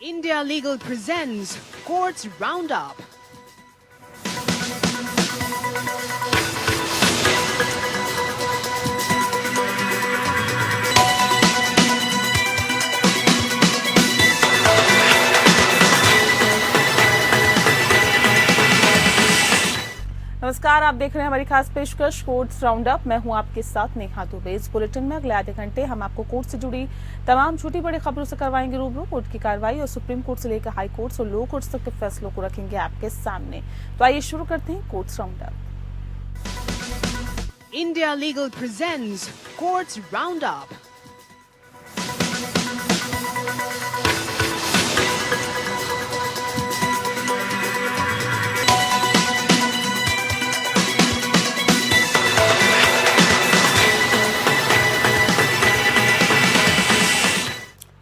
India Legal presents Courts Roundup. नमस्कार, आप देख रहे हैं हमारी खास पेशकश कोर्ट्स राउंड अप। मैं हूं आपके साथ नेहा दुबे। इस बुलेटिन में अगले आधे घंटे हम आपको कोर्ट से जुड़ी तमाम छोटी बड़ी खबरों से करवाएंगे रूबरू। कोर्ट की कार्रवाई और सुप्रीम कोर्ट से लेकर हाई कोर्ट्स और लो कोर्ट्स तक के फैसलों को रखेंगे आपके सामने। तो आइए शुरू करते हैं courts round up. India Legal presents Courts Roundup.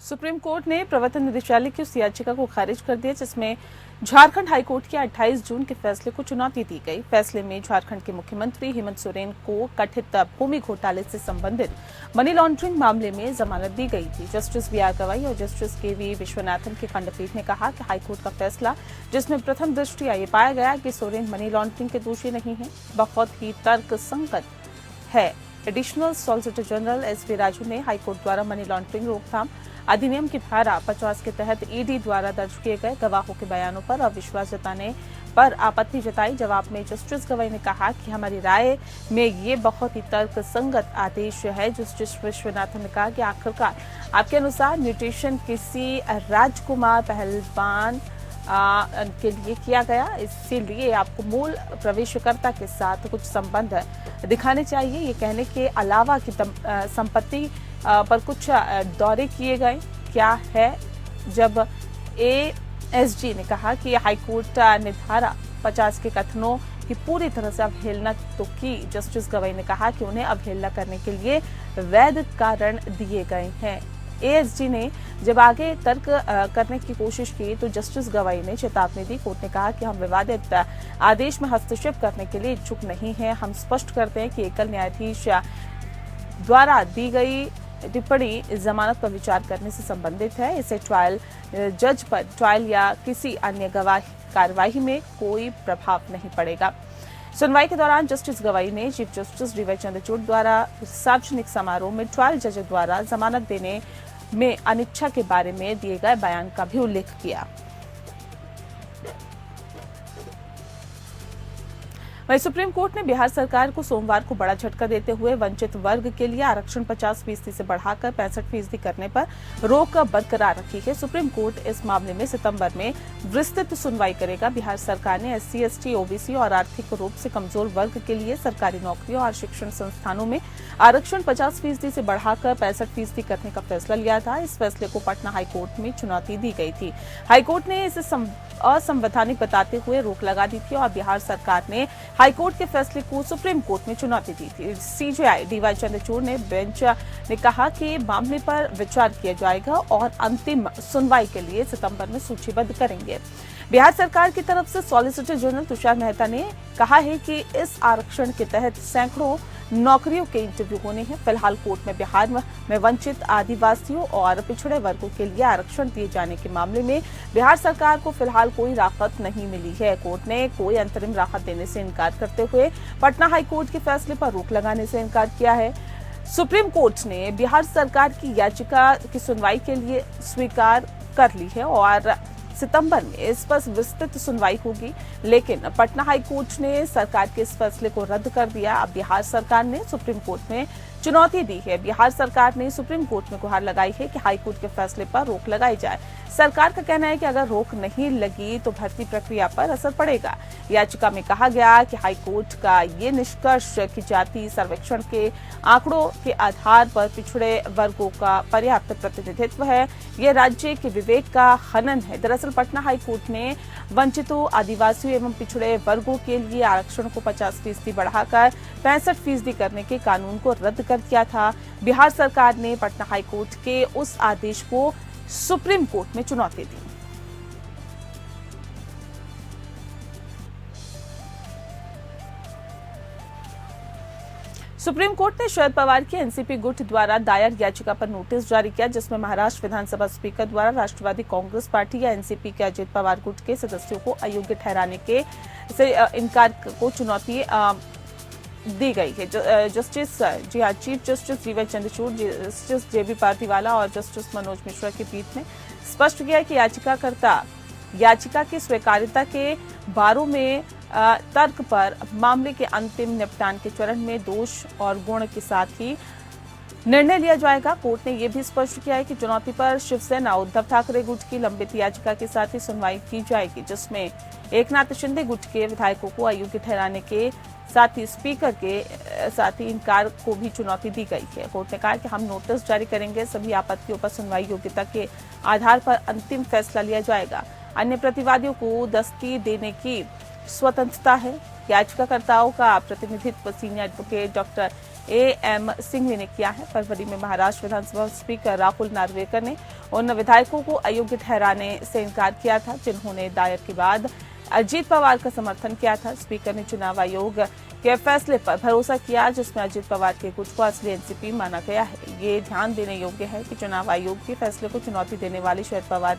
Supreme court ने प्रवर्तन निदेशालय की उस याचिका को खारिज कर दिया जिसमें झारखंड हाईकोर्ट के 28 जून के फैसले को चुनौती दी गई। फैसले में झारखंड के मुख्यमंत्री हेमंत सोरेन को कथित भूमि घोटाले से संबंधित मनी लॉन्ड्रिंग मामले में जमानत दी गई थी। जस्टिस बी आर गवाई और जस्टिस के वी विश्वनाथन की खंडपीठ ने कहा कि हाईकोर्ट का फैसला, जिसमें प्रथम दृष्टया ये पाया गया कि सोरेन मनी लॉन्ड्रिंग के दोषी नहीं है, बहुत ही तर्कसंगत है। Additional solicitor general S V Raju ने हाईकोर्ट द्वारा मनी लॉन्ड्रिंग रोकथाम अधिनियम की धारा 50 के तहत ईडी द्वारा दर्ज किए गए गवाहों के बयानों पर अविश्वास जताने पर आपत्ति जताई। जवाब में जस्टिस गवाई ने कहा कि हमारी राय में ये बहुत ही तर्कसंगत आदेश है। जस्टिस विश्वनाथन ने कहा कि आखिरकार आपके अनुसार म्यूटेशन किसी राजकुमार पहलवान के लिए किया गया, इसीलिए आपको मूल प्रवेशकर्ता के साथ कुछ संबंध दिखाने चाहिए। ये कहने के अलावा कि संपत्ति पर कुछ दौरे किए गए क्या है। जब एएसजी ने कहा कि हाईकोर्ट ने धारा 50 के कथनों की पूरी तरह से अवहेलना तो की, जस्टिस गवाई ने कहा कि उन्हें अवहेलना करने के लिए वैध कारण दिए गए हैं। एएसजी ने जब आगे तर्क करने की कोशिश की तो जस्टिस गवाई ने चेतावनी दी। कोर्ट ने कहा कि हम विवादित आदेश में हस्तक्षेप करने के लिए इच्छुक नहीं हैं। हम स्पष्ट करते हैं कि एकल न्यायाधीश द्वारा दी गई टिप्पणी जमानत पर विचार करने से संबंधित है। इसे ट्रायल जज पर ट्रायल या किसी अन्य कार्यवाही में कोई प्रभाव नहीं पड़ेगा। सुनवाई के दौरान जस्टिस गवाई ने चीफ जस्टिस डीवाई चंद्रचूड़ द्वारा सार्वजनिक समारोह में ट्रायल जज द्वारा जमानत देने में अनिच्छा के बारे में दिए गए बयान का भी उल्लेख किया। वहीं सुप्रीम कोर्ट ने बिहार सरकार को सोमवार को बड़ा झटका देते हुए वंचित वर्ग के लिए आरक्षण 50% से बढ़ाकर 65% करने पर रोक बरकरार रखी है। सुप्रीम कोर्ट इस मामले में सितंबर में विस्तृत सुनवाई करेगा। बिहार सरकार ने एससी, एसटी, ओबीसी और आर्थिक रूप से कमजोर वर्ग के लिए सरकारी नौकरियों और शिक्षण संस्थानों में आरक्षण 50% से बढ़ाकर 65% करने का फैसला लिया था। इस फैसले को पटना हाईकोर्ट में चुनौती दी गई थी। हाईकोर्ट ने इसे असंवैधानिक बताते हुए रोक लगा दी थी और बिहार सरकार ने हाईकोर्ट के फैसले को सुप्रीम कोर्ट में चुनौती दी थी। सीजेआई डीवाई चंद्रचूड़ ने बेंच ने कहा कि मामले पर विचार किया जाएगा और अंतिम सुनवाई के लिए सितंबर में सूचीबद्ध करेंगे। बिहार सरकार की तरफ से सॉलिसिटर जनरल तुषार मेहता ने कहा है कि इस आरक्षण के तहत सैकड़ों नौकरियों के इंटरव्यू होने हैं। फिलहाल कोर्ट में बिहार में वंचित आदिवासियों और पिछड़े वर्गों के लिए आरक्षण दिए जाने के मामले में बिहार सरकार को फिलहाल कोई राहत नहीं मिली है। कोर्ट ने कोई अंतरिम राहत देने से इनकार करते हुए पटना हाईकोर्ट के फैसले पर रोक लगाने से इनकार किया है। सुप्रीम कोर्ट ने बिहार सरकार की याचिका की सुनवाई के लिए स्वीकार कर ली है और सितंबर में इस पर विस्तृत सुनवाई होगी, लेकिन पटना हाईकोर्ट ने सरकार के इस फैसले को रद्द कर दिया। अब बिहार सरकार ने सुप्रीम कोर्ट में चुनौती दी है। बिहार सरकार ने सुप्रीम कोर्ट में गुहार लगाई है कि हाईकोर्ट के फैसले पर रोक लगाई जाए। सरकार का कहना है कि अगर रोक नहीं लगी तो भर्ती प्रक्रिया पर असर पड़ेगा। याचिका में कहा गया कि हाईकोर्ट का ये निष्कर्ष कि जाति सर्वेक्षण के आंकड़ों के आधार पर पिछड़े वर्गों का पर्याप्त प्रतिनिधित्व है, ये राज्य के विवेक का हनन है। दरअसल पटना हाईकोर्ट ने वंचितों, आदिवासियों एवं पिछड़े वर्गों के लिए आरक्षण को 50% बढ़ाकर 65% करने के कानून को रद्द कर दिया था। बिहार सरकार ने पटना हाईकोर्ट के उस आदेश को सुप्रीम कोर्ट में चुनौती दी। सुप्रीम कोर्ट ने शरद पवार की एनसीपी गुट द्वारा दायर याचिका पर नोटिस जारी किया, जिसमें महाराष्ट्र विधानसभा स्पीकर द्वारा राष्ट्रवादी कांग्रेस पार्टी या एनसीपी के अजित पवार गुट के सदस्यों को अयोग्य ठहराने के से इनकार को चुनौती दी गई है। Justice chief justice DY Chandrachud, justice JB Pardiwala और जस्टिस मनोज मिश्रा की पीठ ने स्पष्ट किया कि याचिकाकर्ता याचिका की स्वीकार्यता के बारे में तर्क पर मामले के अंतिम निपटान के चरण में दोष और गुण के साथ ही निर्णय लिया जाएगा। कोर्ट ने यह भी स्पष्ट किया है कि चुनौती पर शिवसेना उद्धव ठाकरे गुट की लंबित याचिका के साथ ही सुनवाई की जाएगी, जिसमें एकनाथ शिंदे गुट के विधायकों को अयोग्य ठहराने के साथ ही स्पीकर के साथ ही इनकार को भी चुनौती दी गई है। कोर्ट ने कहा कि हम नोटिस जारी करेंगे, सभी आपत्तियों पर सुनवाई योग्यता के आधार पर अंतिम फैसला लिया जाएगा। अन्य प्रतिवादियों को दस्ती देने की स्वतंत्रता है। याचिकाकर्ताओं का प्रतिनिधित्व senior advocate doctor am Singhvi ने किया है। फरवरी में महाराष्ट्र विधानसभा स्पीकर राहुल नार्वेकर ने उन विधायकों को अयोग्य ठहराने से इनकार किया था जिन्होंने दायर के बाद अजित पवार का समर्थन किया था। स्पीकर ने चुनाव आयोग के फैसले पर भरोसा किया, जिसमें अजित पवार के गुट को असली एनसीपी माना गया है। ये ध्यान देने योग्य है कि चुनाव आयोग के फैसले को चुनौती देने वाली शरद पवार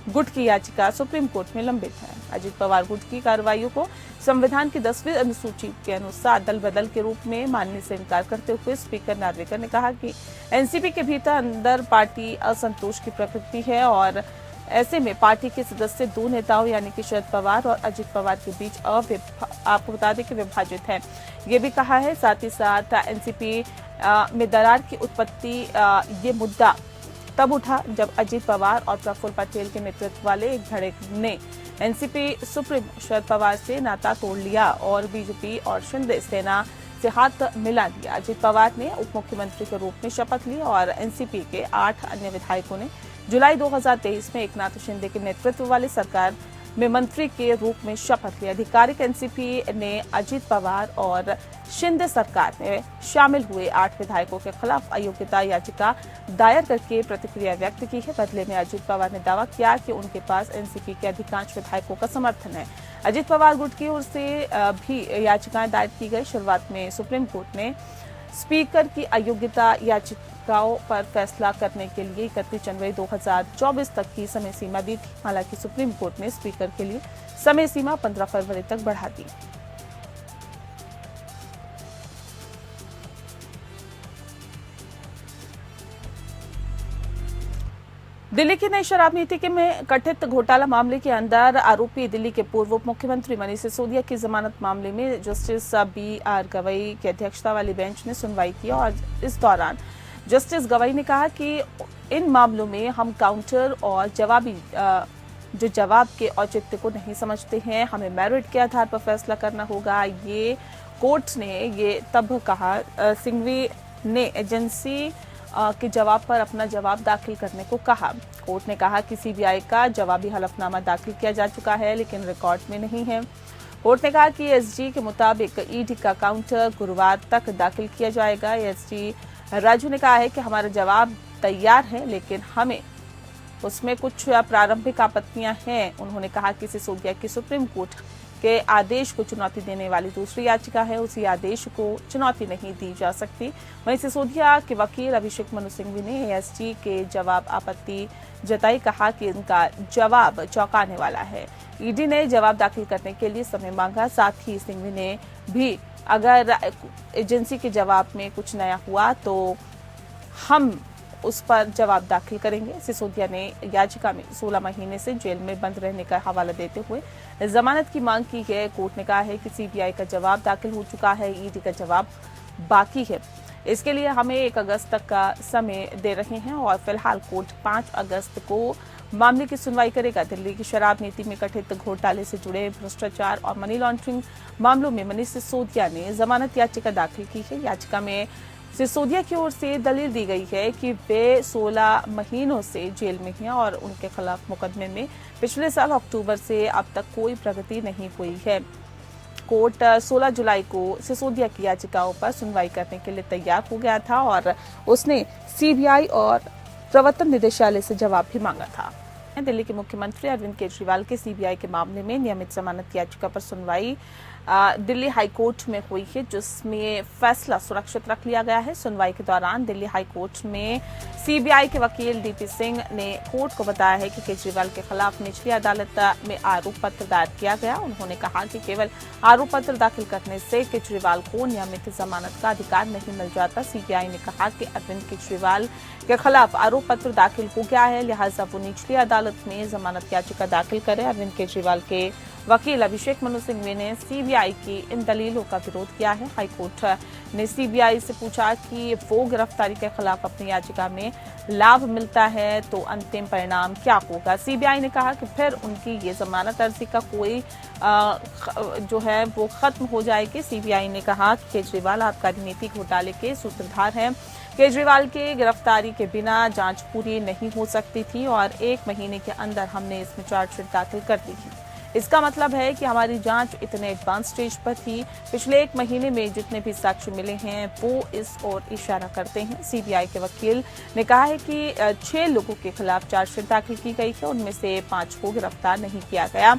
गुट की याचिका सुप्रीम कोर्ट में लंबित है। अजित पवार गुट की कार्रवाइयों को संविधान की 10वीं अनुसूची के अनुसार दल बदल के रूप में मानने से इनकार करते हुए स्पीकर नार्वेकर ने कहा कि एनसीपी के भीतर अंदर पार्टी असंतोष की प्रकृति है और ऐसे में पार्टी के सदस्य दो नेताओं यानी कि शरद पवार और अजित पवार के बीच आपको बता दें कि विभाजित है। ये भी कहा है। साथ ही साथ एनसीपी में दरार की उत्पत्ति ये मुद्दा तब उठा जब अजित पवार और प्रफुल्ल पटेल के नेतृत्व वाले एक धड़े ने एनसीपी सुप्रीम शरद पवार से नाता तोड़ लिया और बीजेपी और शिंदे सेना से हाथ मिला दिया। अजित पवार ने उप मुख्यमंत्री के रूप में शपथ ली और एनसीपी के 8 अन्य विधायकों ने जुलाई 2023 में एकनाथ शिंदे के नेतृत्व वाली सरकार में मंत्री के रूप में शपथ ली। आधिकारिक एनसीपी ने अजित पवार और शिंदे सरकार में शामिल हुए 8 विधायकों के खिलाफ अयोग्यता याचिका दायर करके प्रतिक्रिया व्यक्त की है। बदले में अजित पवार ने दावा किया कि उनके पास एनसीपी के अधिकांश विधायकों का समर्थन है। अजित पवार गुट की ओर से भी याचिकाएं दायर की गई। शुरुआत में सुप्रीम कोर्ट ने स्पीकर की अयोग्यता याचिकाओं पर फैसला करने के लिए 31 जनवरी 2024 तक की समय सीमा दी थी। हालांकि सुप्रीम कोर्ट ने स्पीकर के लिए समय सीमा 15 फरवरी तक बढ़ा दी। दिल्ली की नई शराब नीति के में कथित घोटाला मामले के अंदर आरोपी दिल्ली के पूर्व उप मुख्यमंत्री मनीष सिसोदिया की जमानत मामले में जस्टिस BR गवई की अध्यक्षता वाली बेंच ने सुनवाई की और इस दौरान जस्टिस गवई ने कहा कि इन मामलों में हम काउंटर और जो जवाब के औचित्य को नहीं समझते हैं, हमें मेरिट के आधार पर फैसला करना होगा। ये कोर्ट ने ये तब कहा। सिंघवी ने एजेंसी के जवाब पर अपना जवाब दाखिल करने को कहा। कोर्ट ने कहा कि सीबीआई का जवाबी हलफनामा दाखिल किया जा चुका है लेकिन रिकॉर्ड में नहीं है। कोर्ट ने कहा कि एसजी के मुताबिक ईडी का काउंटर गुरुवार तक दाखिल किया जाएगा। एसजी राजू ने कहा है कि हमारा जवाब तैयार है लेकिन हमें उसमें कुछ प्रारंभिक आपत्तियां हैं। उन्होंने कहा कि सिसोदिया की सुप्रीम कोर्ट के आदेश को चुनौती देने वाली दूसरी याचिका है, उसी आदेश को चुनौती नहीं दी जा सकती। वहीं सिसोदिया के वकील अभिषेक मनु सिंघवी ने एएसजी के जवाब आपत्ति जताई, कहा कि इनका जवाब चौंकाने वाला है। ईडी ने जवाब दाखिल करने के लिए समय मांगा। साथ ही सिंघवी ने भी अगर एजेंसी के जवाब में कुछ नया हुआ तो हम उस पर जवाब दाखिल करेंगे। सिसोदिया ने याचिका में 16 महीने से जेल में बंद रहने का हवाला देते हुए जमानत की मांग की है। कोर्ट ने कहा है कि सीबीआई का जवाब दाखिल हो चुका है, ईडी का जवाब बाकी है। इसके लिए हमें 1 अगस्त तक का समय दे रहे हैं और फिलहाल कोर्ट 5 अगस्त को मामले की सुनवाई करेगा। दिल्ली की शराब नीति में कथित घोटाले से जुड़े भ्रष्टाचार और मनी लॉन्ड्रिंग मामलों में मनीष सिसोदिया ने जमानत याचिका दाखिल की है। याचिका में सिसोदिया की ओर से दलील दी गई है कि वे 16 महीनों से जेल में हैं और उनके खिलाफ मुकदमे में पिछले साल अक्टूबर से अब तक कोई प्रगति नहीं हुई है। कोर्ट 16 जुलाई को सिसोदिया की याचिकाओं पर सुनवाई करने के लिए तैयार हो गया था और उसने सीबीआई और प्रवर्तन निदेशालय से जवाब भी मांगा था। दिल्ली के मुख्यमंत्री अरविंद केजरीवाल के सीबीआई के मामले में नियमित जमानत याचिका पर सुनवाई दिल्ली हाई कोर्ट में हुई है, जिसमें फैसला सुरक्षित रख लिया गया है। सुनवाई के दौरान दिल्ली हाई कोर्ट में सीबीआई के वकील डीपी सिंह ने कोर्ट को बताया है कि केजरीवाल के खिलाफ निचली अदालत में आरोप पत्र दायर किया गया। उन्होंने कहा कि केवल आरोप पत्र दाखिल करने से केजरीवाल को नियमित जमानत का अधिकार नहीं मिल जाता। सीबीआई ने कहा कि अरविंद केजरीवाल के खिलाफ आरोप पत्र दाखिल हो गया है, लिहाजा वो निचली अदालत में जमानत याचिका दाखिल करे। अरविंद केजरीवाल के वकील अभिषेक मनु सिंघवी ने सीबीआई की इन दलीलों का विरोध किया है। हाईकोर्ट ने सीबीआई से पूछा कि वो गिरफ्तारी के खिलाफ अपनी याचिका में लाभ मिलता है तो अंतिम परिणाम क्या होगा। सीबीआई ने कहा कि फिर उनकी ये जमानत अर्जी का कोई जो है वो खत्म हो जाएगी। सीबीआई ने कहा कि केजरीवाल आबकारी नीति घोटाले के सूत्रधार हैं। केजरीवाल के गिरफ्तारी के बिना जांच पूरी नहीं हो सकती थी और 1 महीने के अंदर हमने इसमें चार्जशीट दाखिल कर दी थी। इसका मतलब है कि हमारी जांच इतने एडवांस स्टेज पर थी। पिछले 1 महीने में जितने भी साक्ष्य मिले हैं वो इस ओर इशारा करते हैं। सीबीआई के वकील ने कहा है कि 6 लोगों के खिलाफ चार्जशीट दाखिल की गई है, उनमें से 5 को गिरफ्तार नहीं किया गया।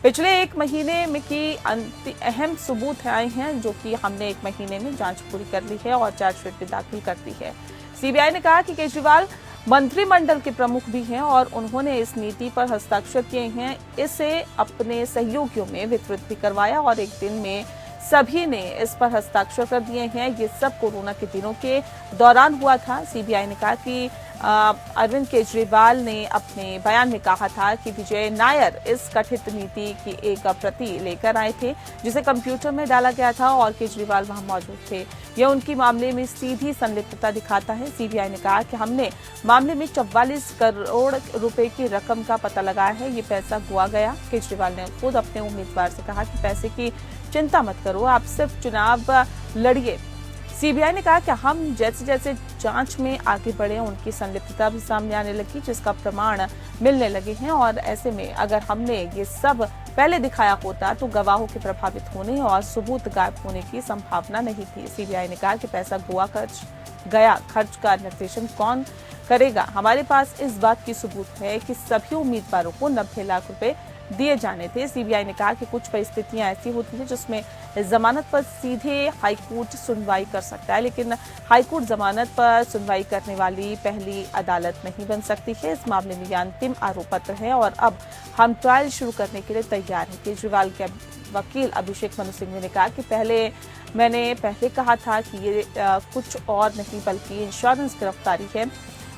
पिछले 1 महीने में की अहम सबूत आए हैं, जो कि हमने 1 महीने में जांच पूरी कर ली है और चार्जशीट भी दाखिल कर दी है। सीबीआई ने कहा कि केजरीवाल मंत्रिमंडल के प्रमुख भी हैं और उन्होंने इस नीति पर हस्ताक्षर किए हैं। इसे अपने सहयोगियों में वितरित भी करवाया और एक दिन में सभी ने इस पर हस्ताक्षर कर दिए हैं। ये सब कोरोना के दिनों के दौरान हुआ था। सीबीआई ने कहा कि अरविंद केजरीवाल ने अपने बयान में कहा था कि विजय नायर इस कथित नीति की एक प्रति लेकर आए थे, जिसे कंप्यूटर में डाला गया था और केजरीवाल वहां मौजूद थे। यह उनकी मामले में सीधी संलिप्तता दिखाता है। सीबीआई ने कहा कि हमने मामले में 44 करोड़ रुपए की रकम का पता लगाया है, ये पैसा गुआ गया। केजरीवाल ने खुद अपने उम्मीदवार से कहा कि पैसे की चिंता मत करो, आप सिर्फ चुनाव लड़िए। सीबीआई ने कहा कि हम जैसे जैसे जांच में आगे बढ़े उनकी संलिप्तता भी सामने आने लगी, जिसका प्रमाण मिलने लगे हैं और ऐसे में अगर हमने ये सब पहले दिखाया होता तो गवाहों के प्रभावित होने और सबूत गायब होने की संभावना नहीं थी। सीबीआई ने कहा कि पैसा गोवा खर्च का निर्देशन कौन करेगा। हमारे पास इस बात की सबूत है कि सभी उम्मीदवारों को 90 लाख रुपए दिए जाने थे। सीबीआई ने कहा कि कुछ परिस्थितियां ऐसी होती हैं जिसमें जमानत पर सीधे हाईकोर्ट सुनवाई कर सकता है, लेकिन हाईकोर्ट जमानत पर सुनवाई करने वाली पहली अदालत नहीं बन सकती है। इस मामले में यह अंतिम आरोप पत्र है और अब हम ट्रायल शुरू करने के लिए तैयार हैं। केजरीवाल के वकील अभिषेक मनु सिंघवी ने कहा कि मैंने पहले कहा था कि ये कुछ और नहीं बल्कि इंश्योरेंस गिरफ्तारी है।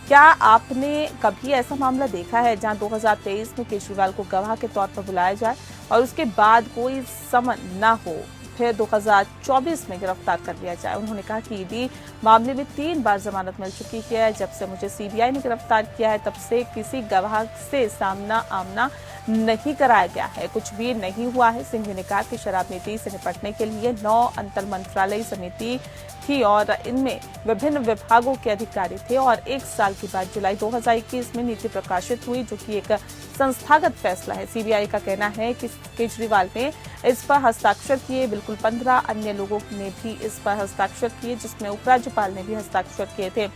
क्या आपने कभी ऐसा मामला देखा है जहां 2023 में केजरीवाल को गवाह के तौर पर बुलाया जाए और उसके बाद कोई समन न हो, फिर 2024 में गिरफ्तार कर लिया जाए? उन्होंने कहा कि ईडी मामले में 3 बार जमानत मिल चुकी है। जब से मुझे सीबीआई ने गिरफ्तार किया है तब से किसी गवाह से सामना आमना नहीं कराया गया है, कुछ भी नहीं हुआ है। सिंघवी ने कहा कि शराब नीति से निपटने के लिए 9 अंतर मंत्रालयी समिति थी और इनमें विभिन्न विभागों के अधिकारी थे और 1 साल के बाद जुलाई 2021 में नीति प्रकाशित हुई, जो कि एक संस्थागत फैसला है। सीबीआई का कहना है कि केजरीवाल ने इस पर हस्ताक्षर किए, बिल्कुल 15 अन्य लोगों ने भी इस पर हस्ताक्षर किए, जिसमें उपराज्यपाल ने भी हस्ताक्षर किए थे।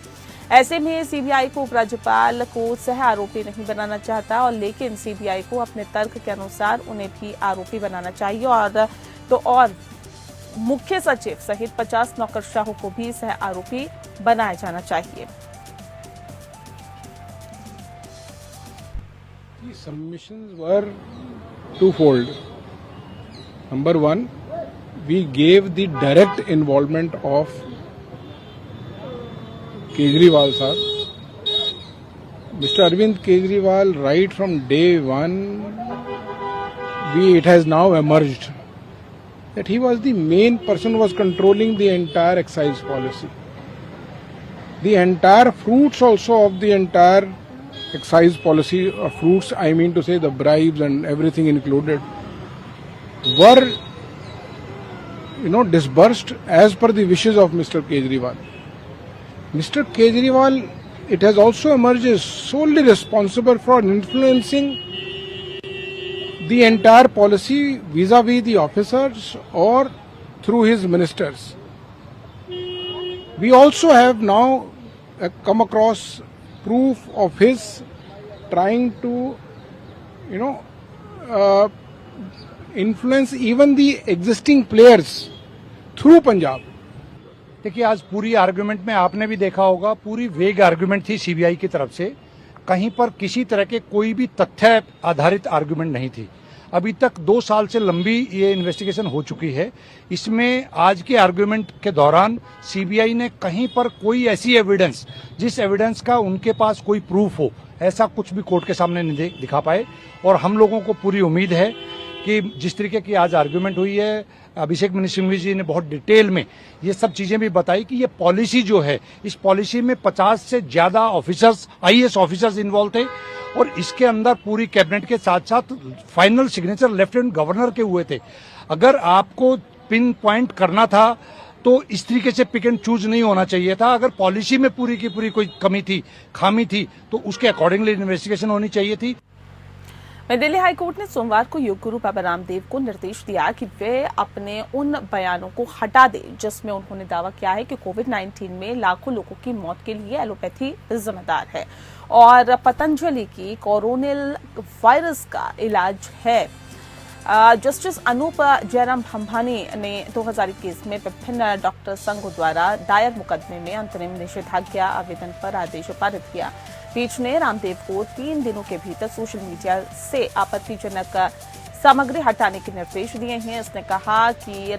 ऐसे में सीबीआई को उपराज्यपाल को सह आरोपी नहीं बनाना चाहता और लेकिन सीबीआई को अपने तर्क के अनुसार उन्हें भी आरोपी बनाना चाहिए और मुख्य सचिव सहित 50 नौकरशाहों को भी सह आरोपी बनाया जाना चाहिए। The submissions were twofold. Number one, we gave the direct involvement of Kejriwal sahab. Mr. Arvind Kejriwal, right from day one, it has now emerged that he was the main person who was controlling the entire excise policy. The entire fruits also of the entire excise policy, fruits I mean to say the bribes and everything included, were disbursed as per the wishes of Mr. Kejriwal. Mr. Kejriwal, it has also emerged, is solely responsible for influencing the entire policy vis-a-vis the officers or through his ministers. We also have now come across proof of his trying to, influence even the existing players through Punjab. देखिए, आज पूरी argument में आपने भी देखा होगा, पूरी वेग आर्गुमेंट थी सीबीआई की तरफ से। कहीं पर किसी तरह के कोई भी तथ्य आधारित आर्गुमेंट नहीं थी। अभी तक 2 साल से लंबी ये इन्वेस्टिगेशन हो चुकी है। इसमें आज के आर्गुमेंट के दौरान सीबीआई ने कहीं पर कोई ऐसी एविडेंस, जिस एविडेंस का उनके पास कोई प्रूफ हो, ऐसा कुछ भी कोर्ट के सामने नहीं दिखा पाए। और हम लोगों को पूरी उम्मीद है कि जिस तरीके की आज आर्गुमेंट हुई है, अभिषेक मनु सिंघवी जी ने बहुत डिटेल में ये सब चीजें भी बताई कि ये पॉलिसी जो है, इस पॉलिसी में 50 से ज्यादा ऑफिसर्स, आईएएस ऑफिसर्स इन्वॉल्व थे और इसके अंदर पूरी कैबिनेट के साथ साथ फाइनल सिग्नेचर लेफ्टिनेंट गवर्नर के हुए थे। अगर आपको पिन पॉइंट करना था तो इस तरीके से पिक एंड चूज नहीं होना चाहिए था। अगर पॉलिसी में पूरी की पूरी कोई कमी थी, खामी थी, तो उसके अकॉर्डिंगली इन्वेस्टिगेशन होनी चाहिए थी। वहीं दिल्ली हाईकोर्ट ने सोमवार को योग गुरु बाबा रामदेव को निर्देश दिया कि वे अपने उन बयानों को हटा दें जिसमें उन्होंने दावा किया है कि कोविड-19 में लाखों लोगों की मौत के लिए एलोपैथी जिम्मेदार है और पतंजलि की कोरोनिल वायरस का इलाज है। जस्टिस अनूप जयराम भंभानी ने 2021 में विभिन्न डॉक्टर संघों द्वारा दायर मुकदमे में अंतरिम निषेधाज्ञा आवेदन पर आदेश पारित किया। पीठ ने रामदेव को 3 दिनों के भीतर सोशल मीडिया से आपत्तिजनक सामग्री हटाने के निर्देश दिए हैं। इसने कहा कि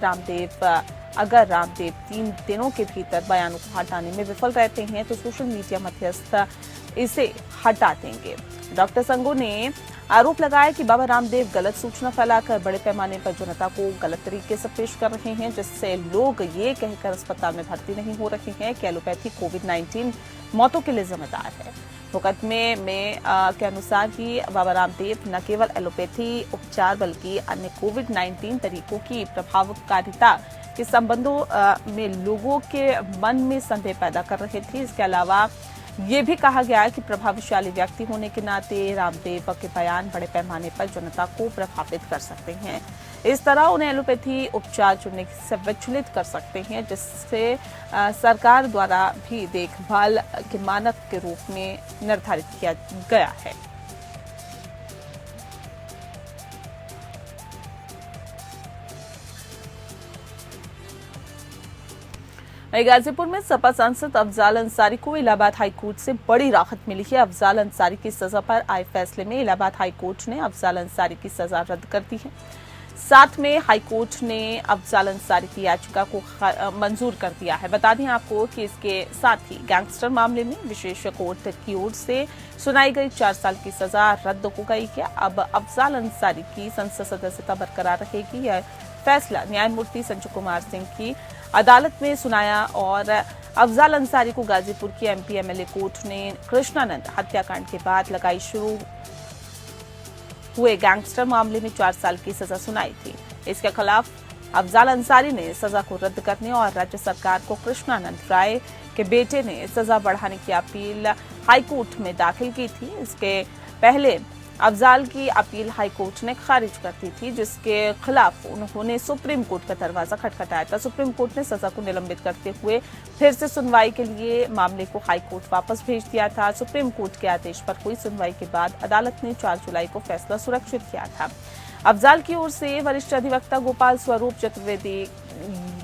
अगर रामदेव 3 दिनों के भीतर बयानों को हटाने में विफल रहते हैं तो सोशल मीडिया मध्यस्थ इसे हटा देंगे। डॉक्टर संघों ने आरोप लगाया कि बाबा रामदेव गलत सूचना फैलाकर बड़े पैमाने पर जनता को गलत तरीके से पेश कर रहे हैं, जिससे लोग ये कहकर अस्पताल में भर्ती नहीं हो रहे हैं कि एलोपैथी कोविड-19 मौतों के लिए जिम्मेदार है। मुकदमे में के अनुसार ही बाबा रामदेव न केवल एलोपैथी उपचार बल्कि अन्य कोविड-19 तरीकों की प्रभावकारिता के संबंधों में लोगों के मन में संदेह पैदा कर रहे थे। इसके अलावा ये भी कहा गया है कि प्रभावशाली व्यक्ति होने के नाते रामदेव के बयान बड़े पैमाने पर जनता को प्रभावित कर सकते हैं। इस तरह उन्हें एलोपैथी उपचार चुनने से विचलित कर सकते हैं, जिससे सरकार द्वारा भी देखभाल के मानक के रूप में निर्धारित किया गया है। गाजीपुर में सपा सांसद अफजाल अंसारी को इलाहाबाद हाईकोर्ट से बड़ी राहत मिली है। अफजाल अंसारी की सजा पर आए फैसले में इलाहाबाद हाईकोर्ट ने अफजाल अंसारी की सजा रद्द कर दी है। साथ में हाईकोर्ट ने अफजाल अंसारी की याचिका को मंजूर कर दिया है। बता दें आपको कि इसके साथ ही गैंगस्टर मामले में विशेष कोर्ट की ओर से सुनाई गई 4 साल की सजा रद्द हो गई है। अब अफजाल अंसारी की संसद सदस्यता बरकरार रहेगी। यह फैसला न्यायमूर्ति संजय कुमार सिंह की अदालत में सुनाया और अफजाल अंसारी को गाजीपुर की एमपी एमएलए कोर्ट ने कृष्णानंद हत्याकांड के बाद लगाई शुरू हुए गैंगस्टर मामले में 4 साल की सजा सुनाई थी। इसके खिलाफ अफजाल अंसारी ने सजा को रद्द करने और राज्य सरकार को कृष्णानंद राय के बेटे ने सजा बढ़ाने की अपील हाईकोर्ट में दाखिल की थी। इसके पहले अफजाल की अपील हाईकोर्ट ने खारिज कर दी थी, जिसके खिलाफ उन्होंने सुप्रीम कोर्ट का दरवाजा खटखटाया था। सुप्रीम कोर्ट ने सजा को निलंबित करते हुए फिर से सुनवाई के लिए मामले को हाईकोर्ट वापस भेज दिया था। सुप्रीम कोर्ट के आदेश पर हुई सुनवाई के बाद अदालत ने 4 जुलाई को फैसला सुरक्षित किया था। अफजाल की ओर से वरिष्ठ अधिवक्ता गोपाल स्वरूप चतुर्वेदी,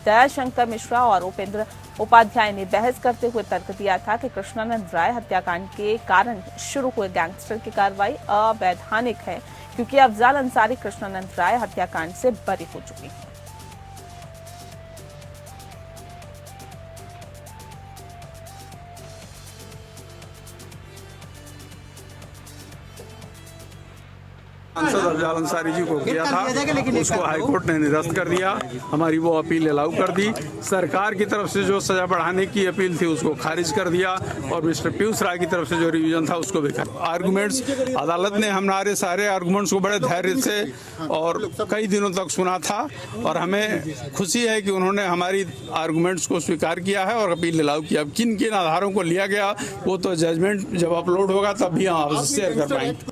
दयाशंकर मिश्रा और उपेंद्र उपाध्याय ने बहस करते हुए तर्क दिया था कि कृष्णानंद राय हत्याकांड के कारण शुरू हुए गैंगस्टर की कार्रवाई अवैधानिक है, क्योंकि अफजाल अंसारी कृष्णानंद राय हत्याकांड से बरी हो चुकी है। सांसद अफजाल अंसारी जी को किया था, उसको हाईकोर्ट ने निरस्त कर दिया। हमारी वो अपील अलाउ कर दी। सरकार की तरफ से जो सजा बढ़ाने की अपील थी उसको खारिज कर दिया और मिस्टर पीयूष राय की तरफ से जो रिवीजन था उसको भी आर्गुमेंट्स, अदालत ने हमारे सारे आर्गुमेंट्स को बड़े धैर्य से और कई दिनों तक सुना था और हमें खुशी है कि उन्होंने हमारी आर्गुमेंट्स को स्वीकार किया है और अपील अलाउ किया। किन किन आधारों को लिया गया वो तो जजमेंट जब अपलोड होगा तब भी हम आपसे शेयर कर पाएंगे।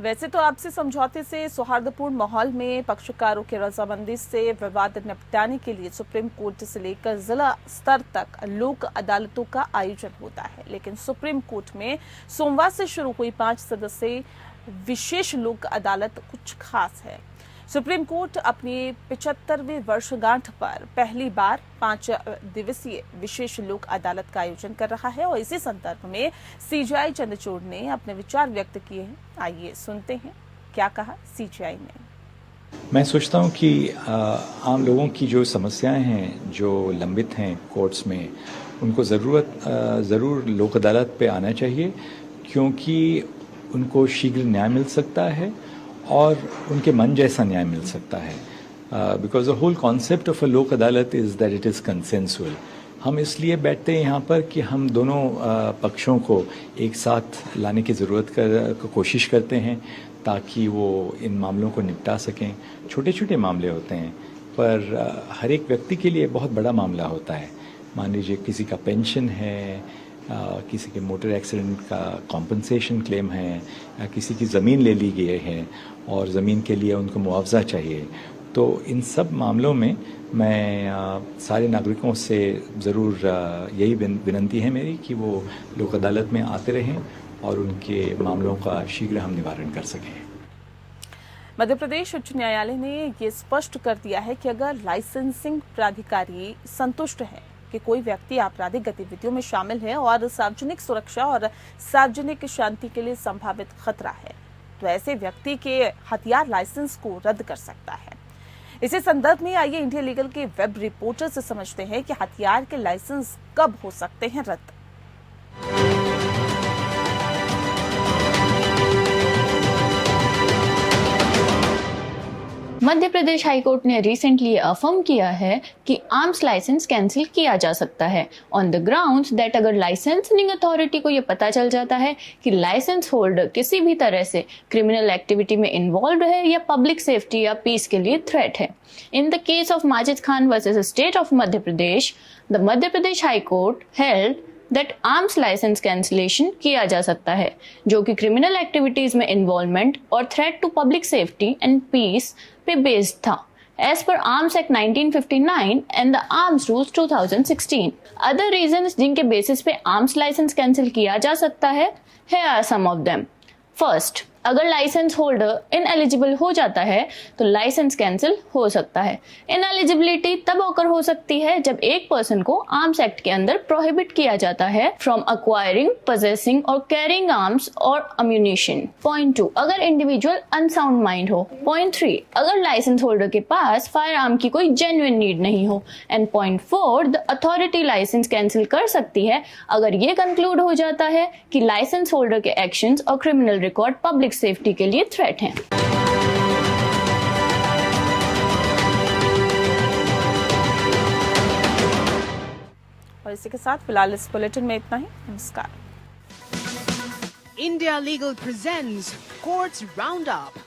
वैसे तो आपसी समझौते से सौहार्दपूर्ण माहौल में पक्षकारों की रजामंदी से विवाद निपटाने के लिए सुप्रीम कोर्ट से लेकर जिला स्तर तक लोक अदालतों का आयोजन होता है, लेकिन सुप्रीम कोर्ट में सोमवार से शुरू हुई 5 सदस्यीय विशेष लोक अदालत कुछ खास है। सुप्रीम कोर्ट अपनी 75वीं वर्षगांठ पर पहली बार 5 दिवसीय विशेष लोक अदालत का आयोजन कर रहा है और इसी संदर्भ में सीजेआई चंद्रचूड़ ने अपने विचार व्यक्त किए हैं। आइए सुनते हैं क्या कहा सीजेआई ने। मैं सोचता हूँ कि आम लोगों की जो समस्याएं हैं जो लंबित हैं कोर्ट्स में, उनको ज़रूर लोक अदालत पे आना चाहिए, क्योंकि उनको शीघ्र न्याय मिल सकता है और उनके मन जैसा न्याय मिल सकता है। Because the whole concept of a Lok Adalat is that it is consensual. हम इसलिए बैठते हैं यहाँ पर कि हम दोनों पक्षों को एक साथ लाने की कोशिश करते हैं ताकि वो इन मामलों को निपटा सकें। छोटे छोटे मामले होते हैं पर हर एक व्यक्ति के लिए बहुत बड़ा मामला होता है। मान लीजिए किसी का पेंशन है, किसी के मोटर एक्सीडेंट का कॉम्पनसेशन क्लेम है, या किसी की ज़मीन ले ली गई है और ज़मीन के लिए उनको मुआवजा चाहिए। तो इन सब मामलों में मैं सारे नागरिकों से ज़रूर यही विनती है मेरी कि वो लोक अदालत में आते रहें और उनके मामलों का शीघ्र हम निवारण कर सकें। मध्य प्रदेश उच्च न्यायालय ने ये स्पष्ट कर दिया है कि अगर लाइसेंसिंग प्राधिकारी संतुष्ट है कि कोई व्यक्ति आपराधिक गतिविधियों में शामिल है और सार्वजनिक सुरक्षा और सार्वजनिक शांति के लिए संभावित खतरा है, तो ऐसे व्यक्ति के हथियार लाइसेंस को रद्द कर सकता है। इसी संदर्भ में आइए इंडिया लीगल के वेब रिपोर्टर से समझते हैं कि हथियार के लाइसेंस कब हो सकते हैं रद्द। मध्य प्रदेश हाईकोर्ट ने रिसेंटली अफर्म किया है कि आर्म्स लाइसेंस कैंसिल किया जा सकता है ऑन द ग्राउंड्स दैट अगर लाइसेंसिंग अथॉरिटी को ये पता चल जाता है कि लाइसेंस होल्डर किसी भी तरह से क्रिमिनल एक्टिविटी में इन्वॉल्व है या पब्लिक सेफ्टी या पीस के लिए थ्रेट है। In the case of Majid Khan versus state of Madhya Pradesh, the Madhya Pradesh high court held that arms licence cancellation किया जा सकता है जो कि क्रिमिनल एक्टिविटीज में इन्वॉल्वमेंट और threat to public safety and peace पे बेस्ड था as per arms act 1959 and the arms rules 2016। Other reasons जिनके बेसिस पे आर्म्स लाइसेंस कैंसिल किया जा सकता है, here are some of them। First, अगर लाइसेंस होल्डर इनएलिजिबल हो जाता है तो लाइसेंस कैंसिल हो सकता है। इनएलिजिबिलिटी तब ऑकर हो सकती है जब एक पर्सन को आर्म्स एक्ट के अंदर प्रोहिबिट किया जाता है फ्रॉम अक्वायरिंग, पोजेसिंग और कैरिंग आर्म्स और अम्यूनिशन। पॉइंट 2, अगर इंडिविजुअल अनसाउंड माइंड हो। पॉइंट 3, अगर लाइसेंस होल्डर के पास फायर आर्म की कोई जेन्युइन नीड नहीं हो। And point 4, the authority licence cancel कर सकती है अगर ये कंक्लूड हो जाता है कि लाइसेंस होल्डर के एक्शंस और क्रिमिनल रिकॉर्ड पब्लिक सेफ्टी के लिए थ्रेट हैं। और इसी के साथ फिलहाल इस बुलेटिन में इतना ही। नमस्कार। India Legal presents Courts Roundup.